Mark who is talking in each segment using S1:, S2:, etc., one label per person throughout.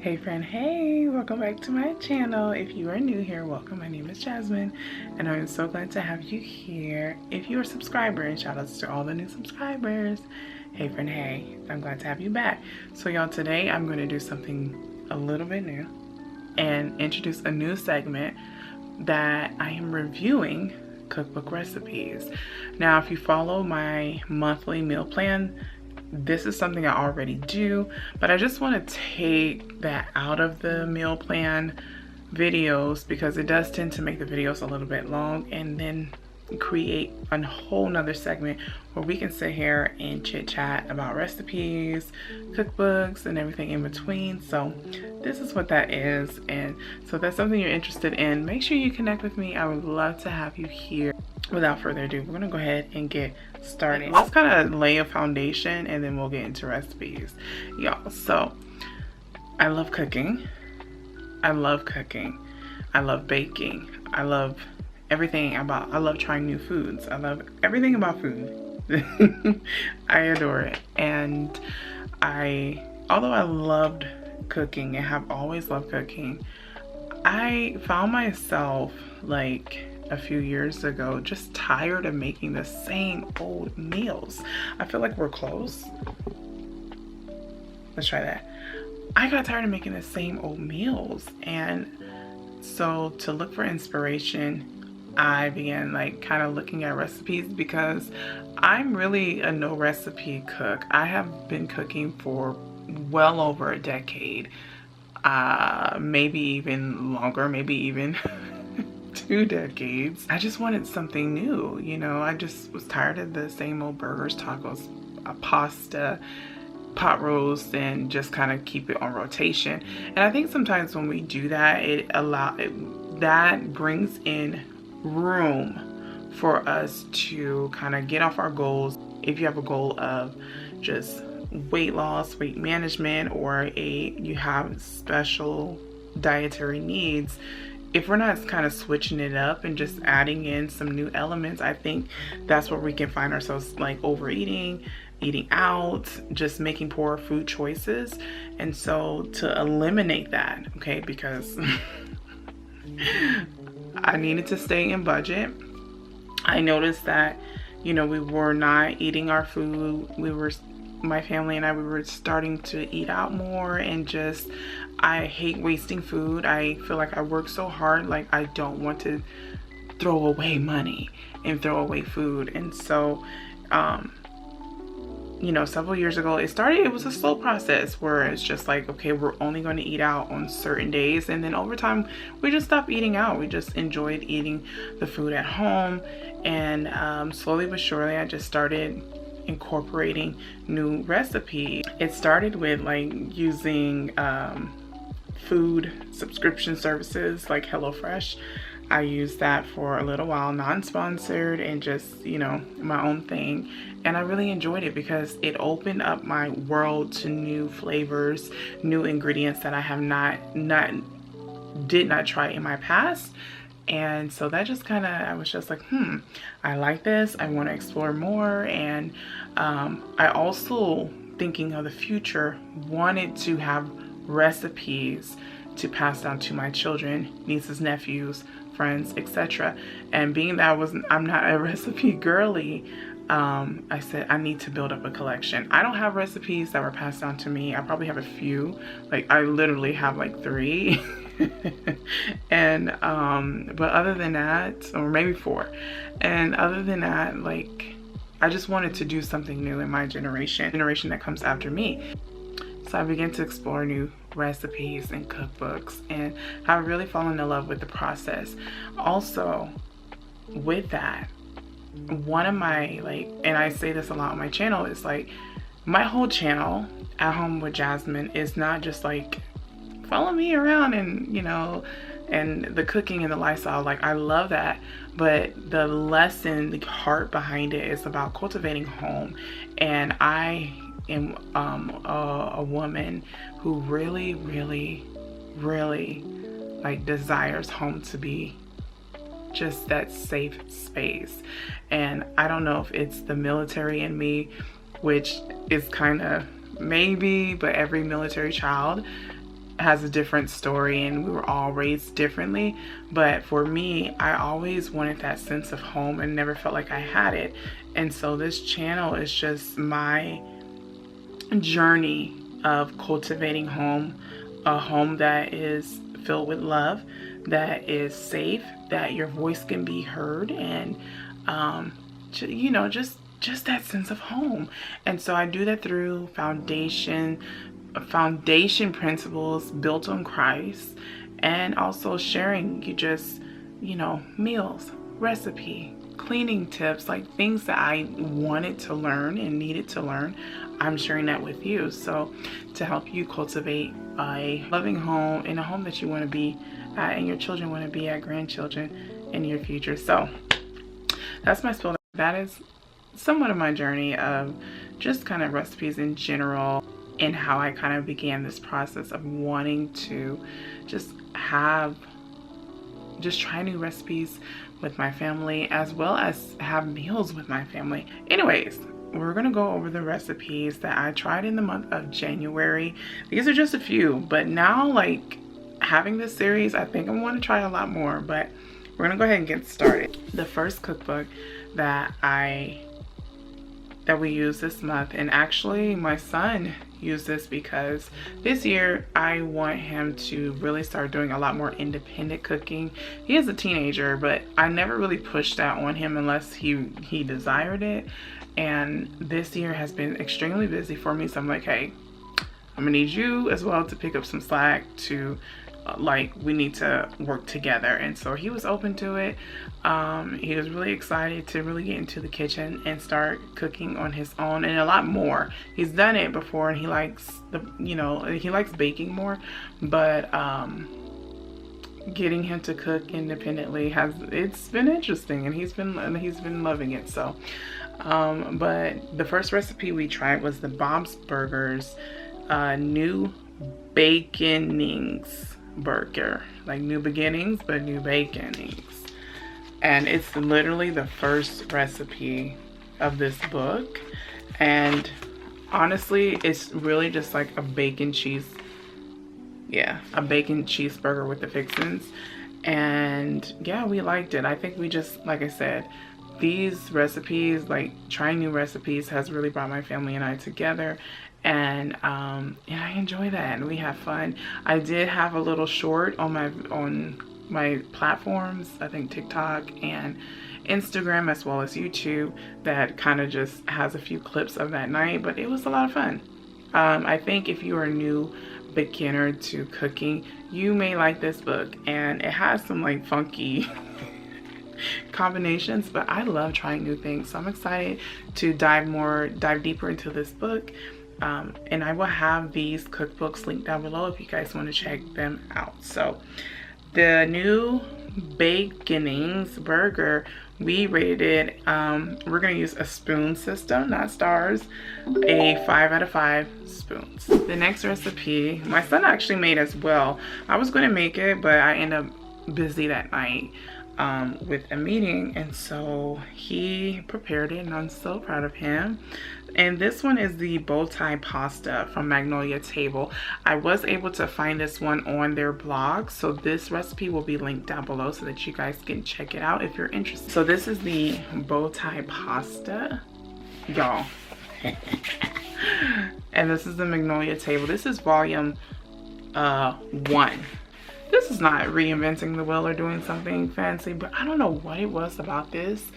S1: Hey friend, hey, welcome back to my channel. If you are new here, welcome. My name is Jasmine and I'm so glad to have you here. If you're a subscriber, and shout outs to all the new subscribers. Hey friend, hey, I'm glad to have you back. So y'all, today I'm going to do something a little bit new and introduce a new segment that I am reviewing cookbook recipes. Now, if you follow my monthly meal plan, this is something I already do, but I just want to take that out of the meal plan videos because it does tend to make the videos a little bit long, and then create a whole nother segment where we can sit here and chit chat about recipes, cookbooks, and everything in between. So this is what that is, and so if that's something you're interested in, make sure you connect with me. I would love to have you here. Without further ado, we're gonna go ahead and get started. Let's kind of lay a foundation and then we'll get into recipes, y'all. So I love cooking. I love baking. I love everything about, I love trying new foods. I love everything about food. I adore it. And although I loved cooking and have always loved cooking, I found myself like a few years ago just tired of making the same old meals. I feel like we're close. Let's try that. I got tired of making the same old meals, and so to look for inspiration, I began like kind of looking at recipes because I'm really a no recipe cook. I have been cooking for well over a decade, maybe even longer, maybe even 2 decades. I just wanted something new, you know. I just was tired of the same old burgers, tacos, pasta, pot roast, and just kind of keep it on rotation. And I think sometimes when we do that, that brings in room for us to kind of get off our goals. If you have a goal of just weight loss, weight management, or you have special dietary needs, if we're not kind of switching it up and just adding in some new elements, I think that's where we can find ourselves like overeating, eating out, just making poor food choices. And so to eliminate that, okay, because I needed to stay in budget. I noticed that, you know, we were not eating our food. My family and I, we were starting to eat out more, and just, I hate wasting food. I feel like I work so hard, like I don't want to throw away money and throw away food. And so, you know, several years ago, it was a slow process where it's just like, okay, we're only going to eat out on certain days. And then over time, we just stopped eating out. We just enjoyed eating the food at home. And slowly but surely, I just started incorporating new recipes. It started with like using food subscription services like HelloFresh. I used that for a little while, non-sponsored, and just, you know, my own thing. And I really enjoyed it because it opened up my world to new flavors, new ingredients that I have did not try in my past. And so that just kind of, I was just like, I like this. I want to explore more. And I also, thinking of the future, wanted to have recipes to pass down to my children, nieces, nephews, friends, etc. And being that I'm not a recipe girly, I said I need to build up a collection. I don't have recipes that were passed down to me. I probably have a few. Like, I literally have like 3. And but other than that, or maybe 4, and other than that, like, I just wanted to do something new in my generation that comes after me. So I began to explore new recipes and cookbooks, and I really fallen in love with the process. Also, with that, one of my, like, and I say this a lot on my channel, is like, my whole channel, At Home with Jasmine, is not just like follow me around and, you know, and the cooking and the lifestyle. Like, I love that, but the lesson, the heart behind it is about cultivating home. And I am a woman who really like desires home to be just that safe space. And I don't know if it's the military in me, which is kind of maybe, but every military child has a different story, and we were all raised differently. But for me, I always wanted that sense of home and never felt like I had it. And so this channel is just my journey of cultivating home, a home that is filled with love, that is safe, that your voice can be heard, and you know, just that sense of home. And so I do that through foundation principles built on Christ, and also sharing you know, meals, recipe, cleaning tips, like things that I wanted to learn and needed to learn. I'm sharing that with you, so to help you cultivate a loving home, in a home that you want to be at and your children want to be at, grandchildren in your future. So that's my spill. That is somewhat of my journey of just kind of recipes in general, and how I kind of began this process of wanting to just try new recipes with my family, as well as have meals with my family. Anyways, we're gonna go over the recipes that I tried in the month of January. These are just a few, but now, like, having this series, I think I want to try a lot more, but we're gonna go ahead and get started. The first cookbook that we use this month, and actually my son used this because this year I want him to really start doing a lot more independent cooking. He is a teenager, but I never really pushed that on him unless he desired it. And this year has been extremely busy for me, so I'm like, hey, I'm gonna need you as well to pick up some slack, to like, we need to work together. And so he was open to it. He was really excited to really get into the kitchen and start cooking on his own, and a lot more. He's done it before, and he likes he likes baking more, but getting him to cook independently it's been interesting, and he's been loving it. So but the first recipe we tried was the Bob's Burgers new baconings burger, like new beginnings but new baconings. And it's literally the first recipe of this book, and honestly it's really just like a bacon cheeseburger with the fixins. And yeah, we liked it. I think we just, like I said, these recipes, like trying new recipes, has really brought my family and I together. And I enjoy that, and we have fun. I did have a little short on my platforms, I think TikTok and Instagram, as well as YouTube, that kind of just has a few clips of that night, but it was a lot of fun. I think if you are a new beginner to cooking, you may like this book, and it has some like funky combinations, but I love trying new things, so I'm excited to dive deeper into this book. And I will have these cookbooks linked down below if you guys want to check them out. So the new baconings burger, we rated it, we're going to use a spoon system, not stars, a 5 out of 5 spoons. The next recipe my son actually made as well. I was going to make it, but I ended up busy that night with a meeting, and so he prepared it, and I'm so proud of him. And this one is the bow tie pasta from Magnolia Table. I was able to find this one on their blog, so this recipe will be linked down below so that you guys can check it out if you're interested. So this is the bow tie pasta, y'all. And this is the Magnolia Table. This is volume 1. This is not reinventing the wheel or doing something fancy, but I don't know what it was about this.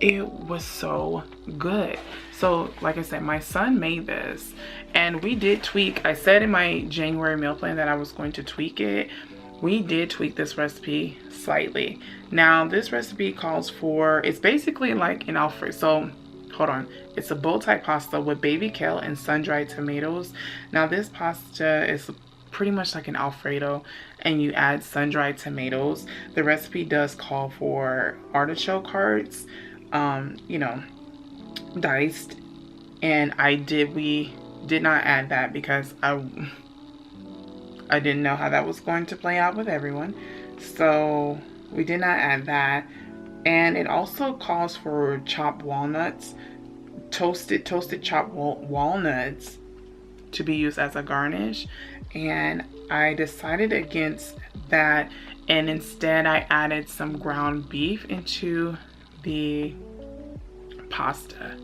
S1: It was so good. So like I said, my son made this, and we did tweak. I said in my January meal plan that I was going to tweak it. We did tweak this recipe slightly. Now this recipe calls for, it's basically like an Alfredo. So hold on, it's a bow tie pasta with baby kale and sun-dried tomatoes. Now this pasta is pretty much like an Alfredo, and you add sun-dried tomatoes. The recipe does call for artichoke hearts, you know, diced, and we did not add that because I didn't know how that was going to play out with everyone, so we did not add that. And it also calls for chopped walnuts, toasted chopped walnuts to be used as a garnish. and I decided against that, and instead I added some ground beef into the pasta.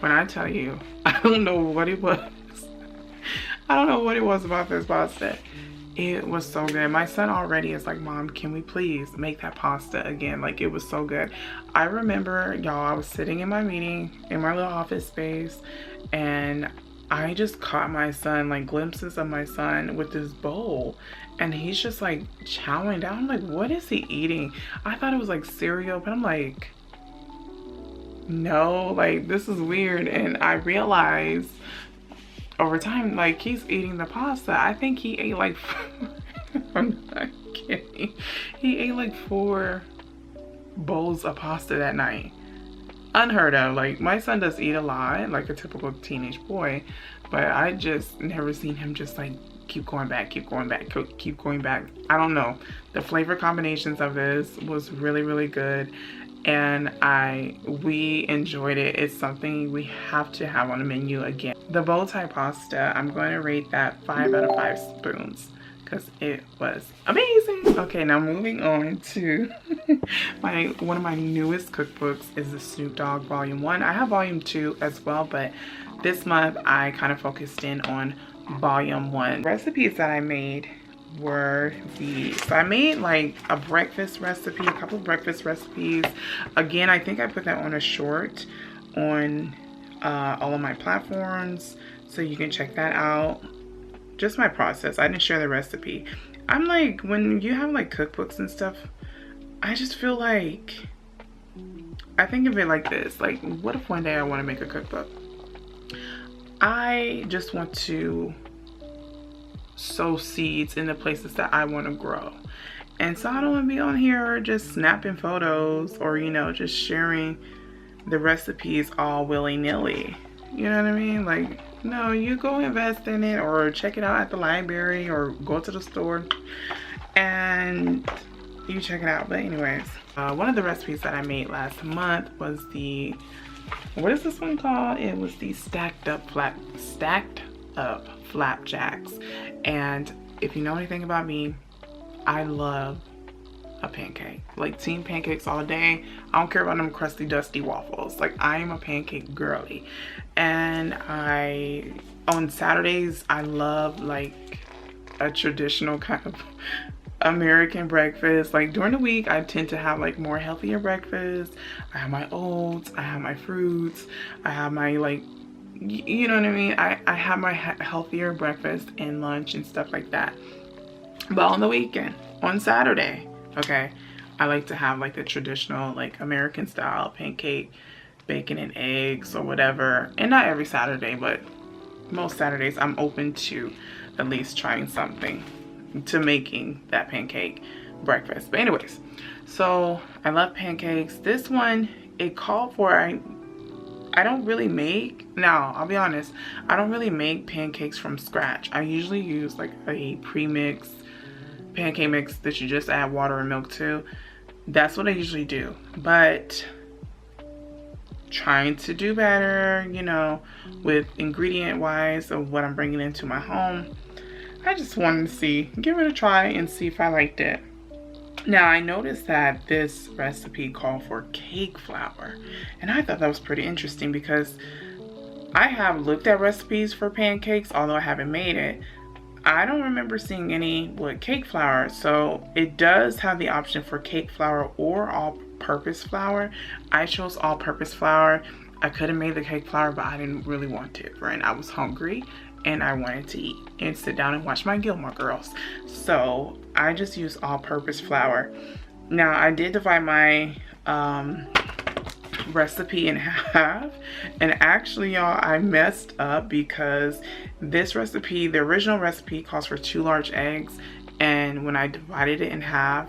S1: When I tell you, I don't know what it was. I don't know what it was about this pasta. It was so good. My son already is like, Mom, can we please make that pasta again? Like, it was so good. I remember, y'all, I was sitting in my meeting in my little office space, and I just caught my son, like glimpses of my son with this bowl, and he's just like chowing down. I'm like, what is he eating? I thought it was like cereal, but I'm like, no, like this is weird. And I realized over time, like, he's eating the pasta. I think he ate like I'm not kidding, he ate like 4 bowls of pasta that night. Unheard of. Like, my son does eat a lot, like a typical teenage boy, but I just never seen him just like keep going back, keep going back, keep going back. I don't know, the flavor combinations of this was really, really good, and we enjoyed it. It's something we have to have on the menu again. The bow tie pasta, I'm going to rate that 5 out of 5 spoons because it was amazing. Okay, now moving on to one of my newest cookbooks is the Snoop Dogg Volume 1. I have Volume 2 as well, but this month I kind of focused in on Volume 1. Recipes that I made were these. So I made like a breakfast recipe, a couple of breakfast recipes. Again, I think I put that on a short on all of my platforms, so you can check that out. Just my process. I didn't share the recipe. I'm like, when you have like cookbooks and stuff, I just feel like, I think of it like this, like, what if one day I want to make a cookbook? I just want to sow seeds in the places that I want to grow. And so I don't want to be on here just snapping photos or, you know, just sharing the recipes all willy-nilly. You know what I mean? Like, no, you go invest in it or check it out at the library or go to the store and you check it out. But anyways, one of the recipes that I made last month was the, what is this one called? It was the stacked up flapjacks. And if you know anything about me, I love a pancake. Like, team pancakes all day. I don't care about them crusty dusty waffles. Like, I am a pancake girly. And on Saturdays I love like a traditional kind of American breakfast. Like, during the week I tend to have like more healthier breakfast. I have my oats, I have my fruits, I have my, like, you know what I mean, I have my healthier breakfast and lunch and stuff like that. But on the weekend, on Saturday, okay, I like to have like the traditional like American style pancake, bacon and eggs or whatever. And not every Saturday, but most Saturdays I'm open to at least trying something to making that pancake breakfast. But anyways, so I love pancakes. This one, it called for, I don't really make, now I'll be honest, I don't really make pancakes from scratch. I usually use like a pre-mix pancake mix that you just add water and milk to. That's what I usually do. But trying to do better, you know, with ingredient wise of what I'm bringing into my home, I just wanted to give it a try and see if I liked it. Now, I noticed that this recipe called for cake flour, and I thought that was pretty interesting because I have looked at recipes for pancakes, although I haven't made it. I don't remember seeing any with cake flour, so it does have the option for cake flour or all-purpose flour. I chose all-purpose flour. I could have made the cake flour, but I didn't really want to, friend. I was hungry and I wanted to eat and sit down and watch my Gilmore Girls. So I just used all-purpose flour. Now, I did divide my recipe in half, and actually, y'all, I messed up because this recipe, the original recipe, calls for 2 large eggs, and when I divided it in half,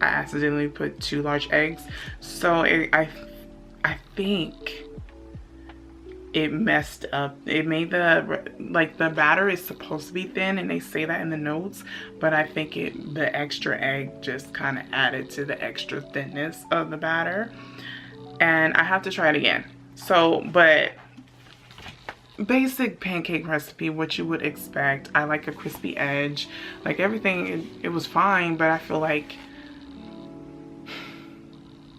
S1: I accidentally put 2 large eggs. So I think it messed up. It made the batter is supposed to be thin, and they say that in the notes, but I think the extra egg just kind of added to the extra thinness of the batter. And I have to try it again. So, but basic pancake recipe, what you would expect. I like a crispy edge, like everything. It was fine, but I feel like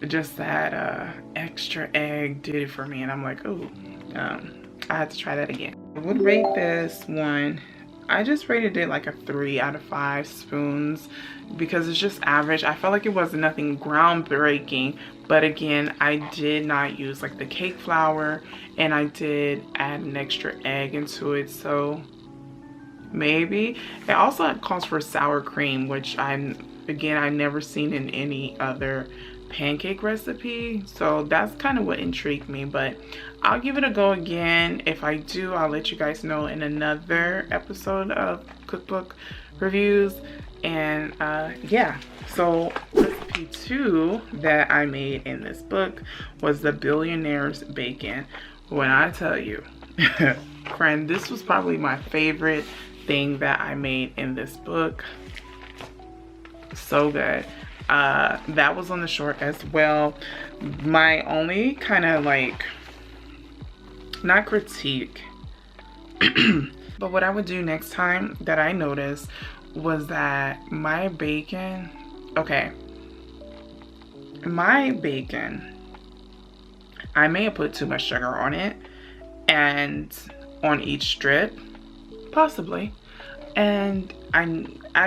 S1: just that extra egg did it for me, and I'm like, oh, I had to try that again. I would rate this one, I just rated it like a 3 out of 5 spoons because it's just average. I felt like it was nothing groundbreaking, but again, I did not use like the cake flour, and I did add an extra egg into it, so maybe. It also calls for sour cream, which I've never seen in any other pancake recipe, so that's kind of what intrigued me. But I'll give it a go again. If I do, I'll let you guys know in another episode of Cookbook Reviews. And yeah, so recipe 2 that I made in this book was the Billionaires Bacon. When I tell you, friend, this was probably my favorite thing that I made in this book. So good. That was on the short as well. My only kind of like, not critique, but what I would do next time that I noticed was that my bacon, okay, my bacon, I may have put too much sugar on it, and on each strip, possibly. And I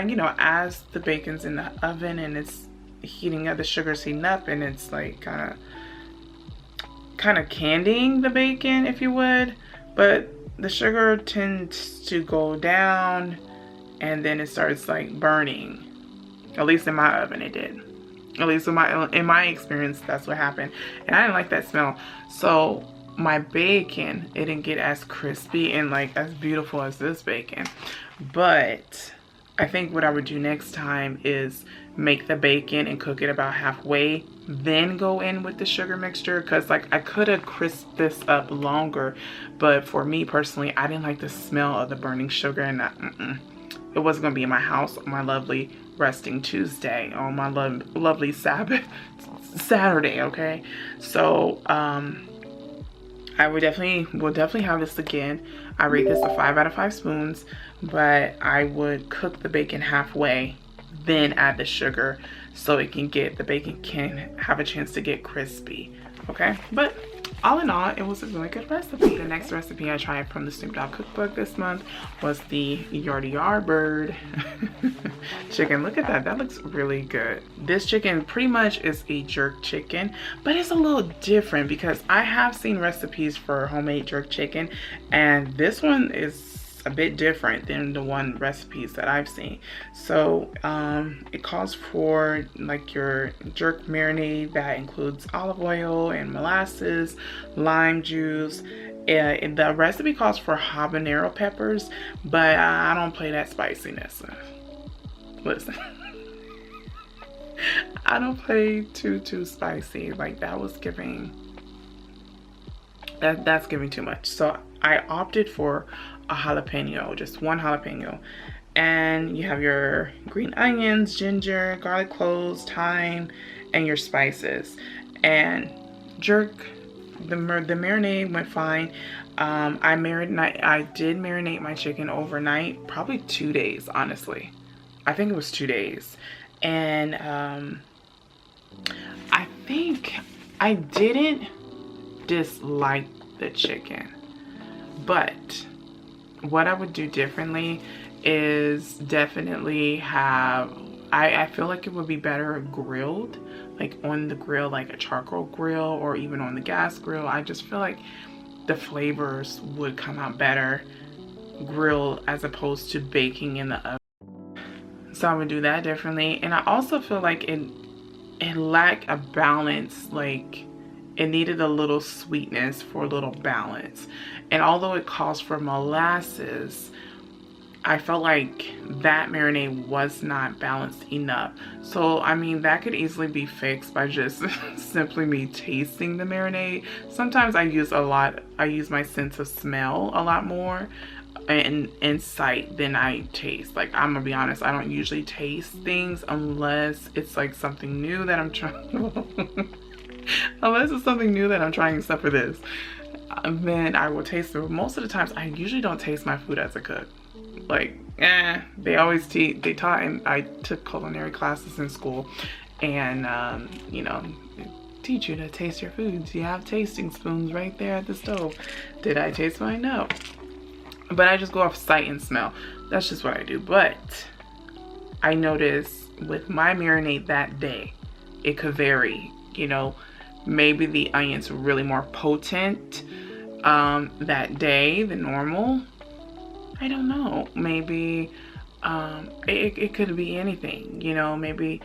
S1: you know, as the bacon's in the oven and it's heating up, the sugar's heating up, and it's like kind of candying the bacon, if you would, but the sugar tends to go down and then it starts like burning. At least in my oven it did. At least in my experience, that's what happened, and I didn't like that smell. So my bacon, it didn't get as crispy and like as beautiful as this bacon. But I think what I would do next time is make the bacon and cook it about halfway, then go in with the sugar mixture, because like I could have crisped this up longer, but for me personally, I didn't like the smell of the burning sugar, and it wasn't gonna be in my house on my lovely resting Tuesday, on my lovely Sabbath Saturday. Okay, so I will definitely have this again. I rate this a 5 out of 5 spoons, but I would cook the bacon halfway, then add the sugar so it can get, the bacon can have a chance to get crispy. Okay, but all in all, it was a really good recipe. The next recipe I tried from the Snoop Dogg cookbook this month was the Yardie Yardbird chicken. Look at that, that looks really good. This chicken pretty much is a jerk chicken, but it's a little different because I have seen recipes for homemade jerk chicken, and this one is a bit different than the recipes that I've seen. So it calls for like your jerk marinade that includes olive oil and molasses, lime juice. The recipe calls for habanero peppers, but I don't play that spiciness. Listen, I don't play too spicy. Like that was giving, that's giving too much. So I opted for a jalapeno, just one jalapeno. And you have your green onions, ginger, garlic cloves, thyme, and your spices. And jerk, the marinade went fine. I did marinate my chicken overnight, probably 2 days, honestly. I think it was 2 days. And I think I didn't dislike the chicken, but what I would do differently is definitely have, I feel like it would be better grilled, like on the grill, like a charcoal grill, or even on the gas grill. I just feel like the flavors would come out better grilled as opposed to baking in the oven. So I would do that differently. And I also feel like it lacked a balance, like it needed a little sweetness for a little balance. And although it calls for molasses, I felt like that marinade was not balanced enough. So I mean, that could easily be fixed by just simply me tasting the marinade. Sometimes I use my sense of smell a lot more and sight than I taste. Like, I'm gonna be honest, I don't usually taste things unless it's like something new that I'm trying unless it's something new that I'm trying, except for this. then I will taste it. Most of the times I usually don't taste my food as a cook. Like, they always they taught, and I took culinary classes in school, and you know, teach you to taste your foods. You have tasting spoons right there at the stove. Did I taste mine? No. But I just go off sight and smell. That's just what I do. But I noticed with my marinade that day, it could vary. You know, maybe the onions were really more potent that day than normal. I don't know. Maybe it could be anything. You know, maybe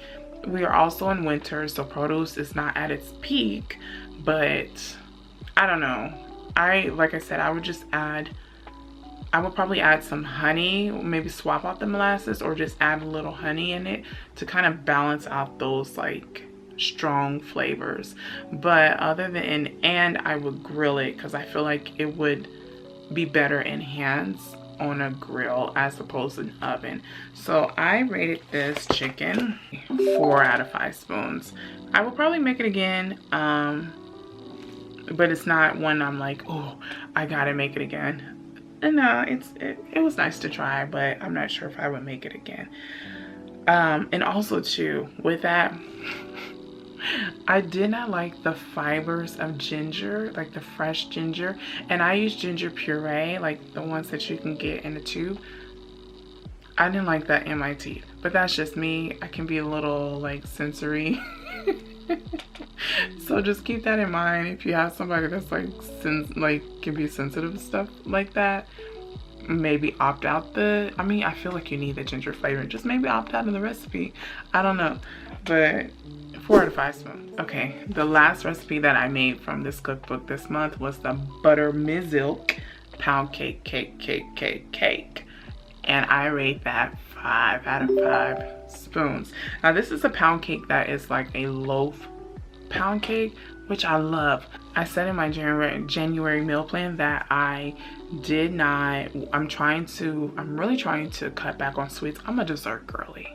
S1: we are also in winter, so produce is not at its peak. But I don't know. Like I said, I would just add, I would probably add some honey, maybe swap out the molasses, or just add a little honey in it to kind of balance out those like strong flavors. But other than, and I would grill it because I feel like it would be better in hands on a grill as opposed to an oven. So I rated this chicken 4 out of 5 spoons. I will probably make it again, but it's not one I'm like, oh, I gotta make it again. And no, it was nice to try, but I'm not sure if I would make it again. And also too, with that, I did not like the fibers of ginger, like the fresh ginger. And I use ginger puree, like the ones that you can get in a tube. I didn't like that in my teeth, but that's just me. I can be a little like sensory. So just keep that in mind if you have somebody that's like can be sensitive to stuff like that. Maybe opt out I mean, I feel like you need the ginger flavor. Just maybe opt out of the recipe. I don't know. But 4 out of 5 spoons. Okay, the last recipe that I made from this cookbook this month was the Buttermizilk pound cake. And I rate that 5 out of 5 spoons. Now this is a pound cake that is like a loaf pound cake, which I love. I said in my January meal plan that I'm really trying to cut back on sweets. I'm a dessert girly.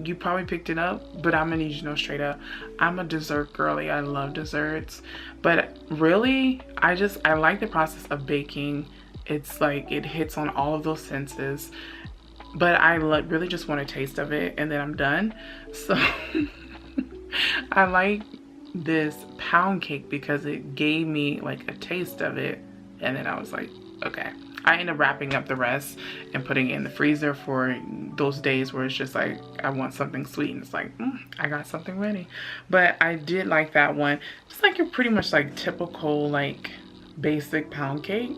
S1: You probably picked it up, but I'm gonna need you to know straight up, I'm a dessert girly. I love desserts, but really I like the process of baking. It's like it hits on all of those senses, but I really just want a taste of it and then I'm done. So I like this pound cake because it gave me like a taste of it, and then I was like, okay. I ended up wrapping up the rest and putting it in the freezer for those days where it's just like I want something sweet, and it's like I got something ready. But I did like that one. Just like you're pretty much like typical like basic pound cake.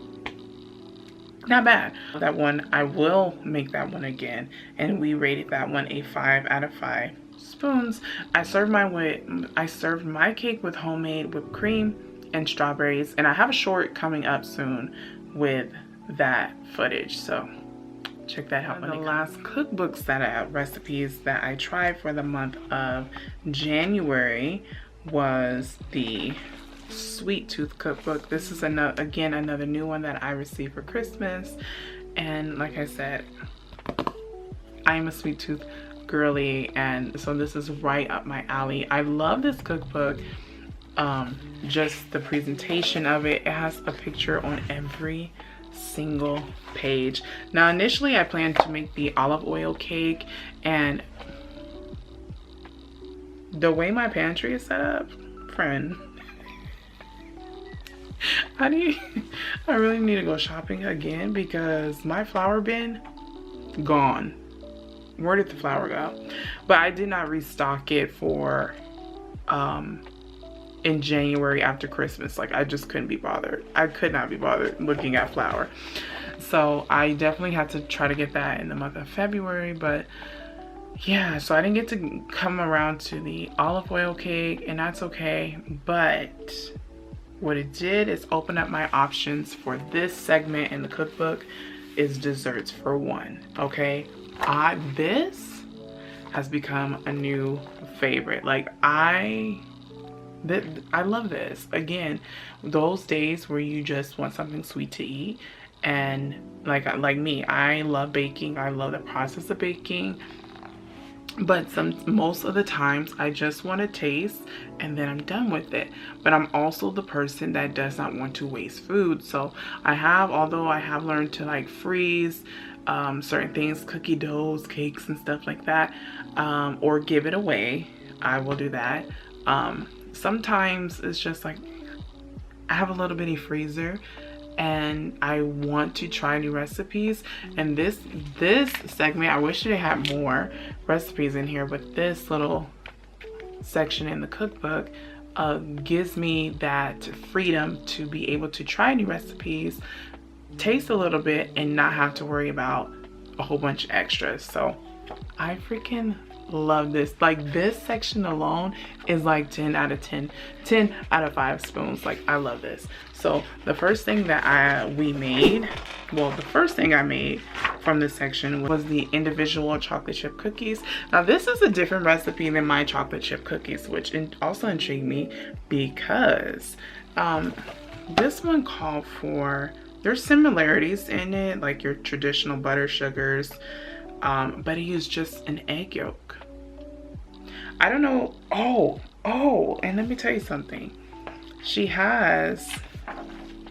S1: Not bad. That one, I will make that one again, and we rated that one a 5 out of 5 spoons. I served my cake with homemade whipped cream and strawberries, and I have a short coming up soon with that footage, so check that out. The last cookbooks recipes that I tried for the month of January was the Sweet Tooth cookbook. This is another new one that I received for Christmas, and like I said, I am a sweet tooth girly, and so this is right up my alley. I love this cookbook. Just the presentation of it. It has a picture on every single page. Now initially I planned to make the olive oil cake, and the way my pantry is set up, friend, I really need to go shopping again because my flour bin gone. Where did the flour go? But I did not restock it for in January after Christmas. Like, I just couldn't be bothered. I could not be bothered looking at flour. So I definitely had to try to get that in the month of February. But yeah, so I didn't get to come around to the olive oil cake, and that's okay. But what it did is open up my options for this segment in the cookbook is desserts for one. Okay, this has become a new favorite. Like, I love this. Again, those days where you just want something sweet to eat, and like me, I love baking. I love the process of baking. but most of the times I just want to taste and then I'm done with it. But I'm also the person that does not want to waste food. So although I have learned to like freeze certain things, cookie doughs, cakes and stuff like that, or give it away, I will do that. Sometimes it's just like I have a little bitty freezer and I want to try new recipes, and this segment, I wish they had more recipes in here, but this little section in the cookbook gives me that freedom to be able to try new recipes, taste a little bit, and not have to worry about a whole bunch of extras. So I freaking love this. Like, this section alone is like 10 out of 10 out of 5 spoons. Like, I love this. So the first thing that the first thing I made from this section was the individual chocolate chip cookies. Now this is a different recipe than my chocolate chip cookies, which also intrigued me because this one called for, there's similarities in it, like your traditional butter sugars, but it used just an egg yolk. I don't know. Oh, and let me tell you something. She has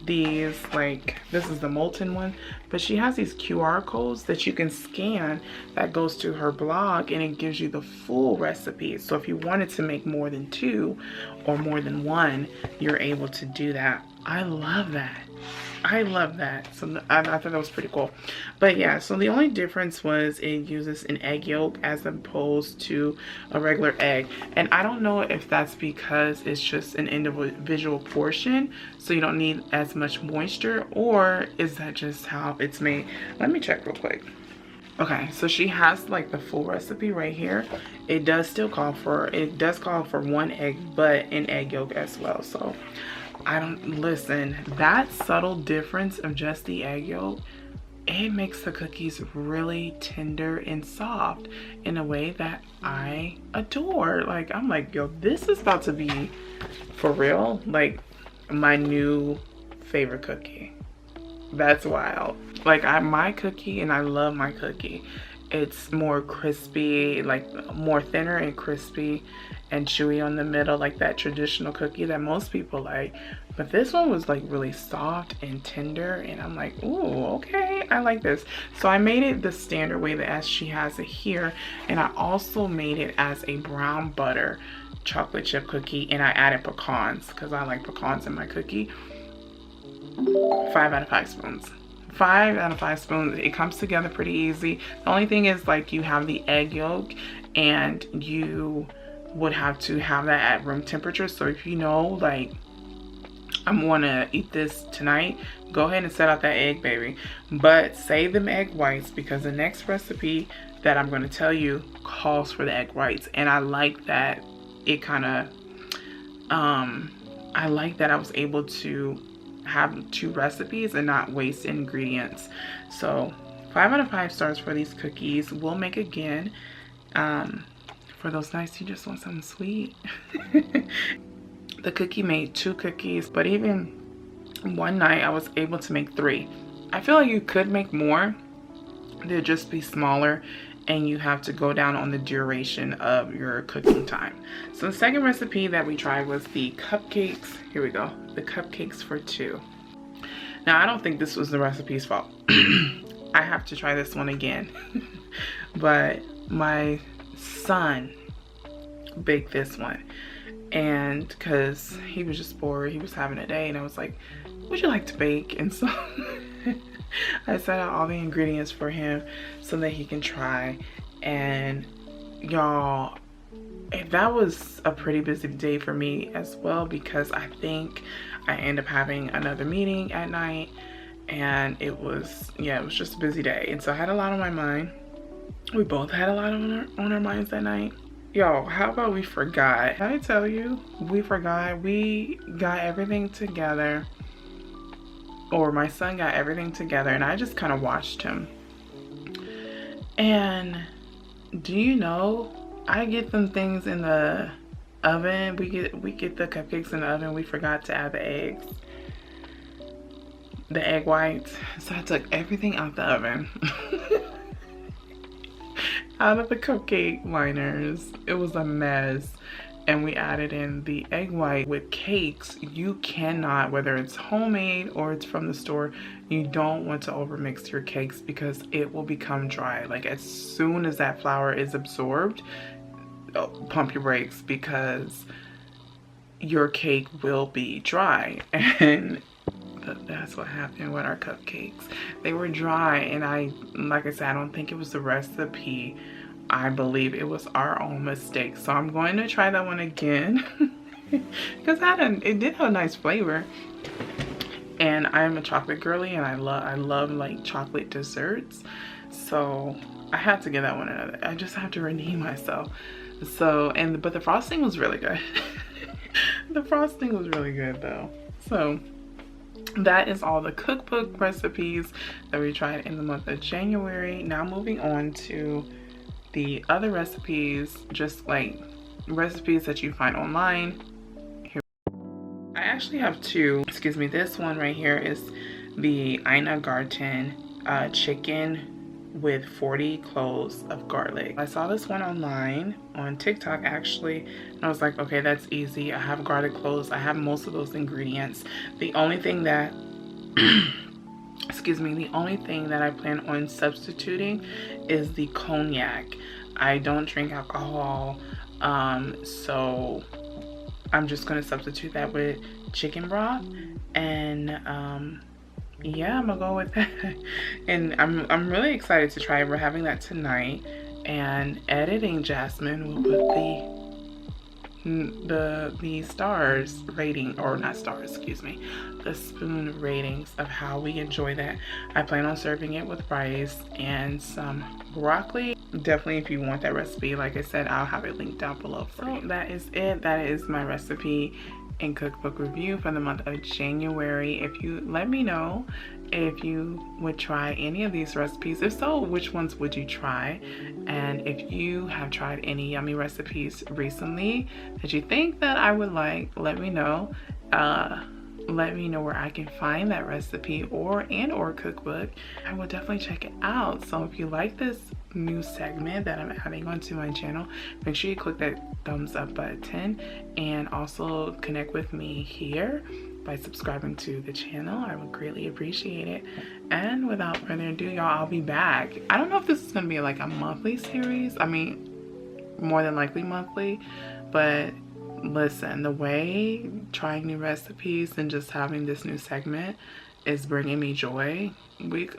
S1: these, like, this is the molten one, but she has these QR codes that you can scan that goes to her blog, and it gives you the full recipe. So if you wanted to make more than 2 or more than 1, you're able to do that. I love that. I love that. So I thought that was pretty cool. But yeah, so the only difference was it uses an egg yolk as opposed to a regular egg. And I don't know if that's because it's just an individual portion, so you don't need as much moisture, or is that just how it's made? Let me check real quick. Okay, so she has like the full recipe right here. It does call for 1 egg, but an egg yolk as well. So listen, that subtle difference of just the egg yolk, it makes the cookies really tender and soft in a way that I adore. Like, I'm like, yo, this is about to be, for real, like my new favorite cookie. That's wild. Like, my cookie, and I love my cookie, it's more crispy, like more thinner and crispy and chewy on the middle, like that traditional cookie that most people like. But this one was like really soft and tender, and I'm like, ooh, okay, I like this. So I made it the standard way that as she has it here, and I also made it as a brown butter chocolate chip cookie, and I added pecans because I like pecans in my cookie. 5 out of 5 spoons. 5 out of 5 spoons. It comes together pretty easy. The only thing is, like, you have the egg yolk, and you would have to have that at room temperature. So if you know, like, I'm gonna eat this tonight, go ahead and set out that egg, baby. But save them egg whites, because the next recipe that I'm gonna tell you calls for the egg whites. And I like that it kind of, I like that I was able to have 2 recipes and not waste ingredients. So 5 out of 5 stars for these cookies. We'll make again. For those nights you just want something sweet. The cookie made 2 cookies, but even one night I was able to make 3. I feel like you could make more. They'd just be smaller, and you have to go down on the duration of your cooking time. So the second recipe that we tried was the cupcakes. Here we go. The cupcakes for 2. Now, I don't think this was the recipe's fault. I have to try this one again. But my son baked this one, and because he was just bored, he was having a day, and I was like, would you like to bake? And so I set out all the ingredients for him so that he can try. And y'all, that was a pretty busy day for me as well, because I think I ended up having another meeting at night, and it was just a busy day. And so I had a lot on my mind. We both had a lot on our minds that night. Yo, how about we forgot? Did I tell you? We forgot. We got everything together, or my son got everything together, and I just kind of watched him. And do you know, I get them things in the oven. We get the cupcakes in the oven. We forgot to add the eggs, the egg whites. So I took everything out the oven. out of the cupcake liners. It was a mess. And we added in the egg white. With cakes, you cannot, whether it's homemade or it's from the store, you don't want to overmix your cakes because it will become dry. Like as soon as that flour is absorbed, pump your brakes because your cake will be dry. And that's what happened with our cupcakes. They were dry, and like I said, I don't think it was the recipe. I believe it was our own mistake. So I'm going to try that one again because it did have a nice flavor. And I am a chocolate girly, and I love like chocolate desserts. So I have to give that one another. I just have to redeem myself. So, but the frosting was really good. The frosting was really good though. So that is all the cookbook recipes that we tried in the month of January. Now moving on to the other recipes, just like recipes that you find online. Here, I actually have two. Excuse me. This one right here is the Ina Garten chicken with 40 cloves of garlic. I saw this one online on TikTok actually, and I was like, okay, that's easy. I have garlic cloves. I have most of those ingredients. The only thing that excuse me, the only thing that I plan on substituting is the cognac. I don't drink alcohol, so I'm just gonna substitute that with chicken broth, and yeah, I'm gonna go with that. And I'm really excited to try it. We're having that tonight, and editing Jasmine will put the stars rating, or not stars, excuse me, the spoon ratings of how we enjoy that. I plan on serving it with rice and some broccoli. Definitely, if you want that recipe, like I said, I'll have it linked down below for you. That is it. That is my recipe and cookbook review for the month of January. If you let me know if you would try any of these recipes. If so, which ones would you try? And if you have tried any yummy recipes recently that you think that I would like, let me know. Let me know where I can find that recipe or cookbook. I will definitely check it out. So if you like this new segment that I'm adding onto my channel, make sure you click that thumbs up button, and also connect with me here by subscribing to the channel. I would greatly appreciate it. And without further ado, y'all, I'll be back. I don't know if this is gonna be like a monthly series. I mean, more than likely monthly, but listen, the way trying new recipes and just having this new segment is bringing me joy. We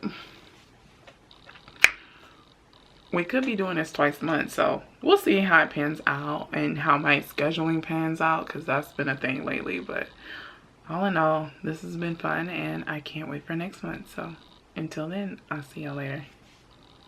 S1: could be doing this twice a month, so we'll see how it pans out and how my scheduling pans out, because that's been a thing lately. But all in all, this has been fun, and I can't wait for next month. So until then, I'll see y'all later.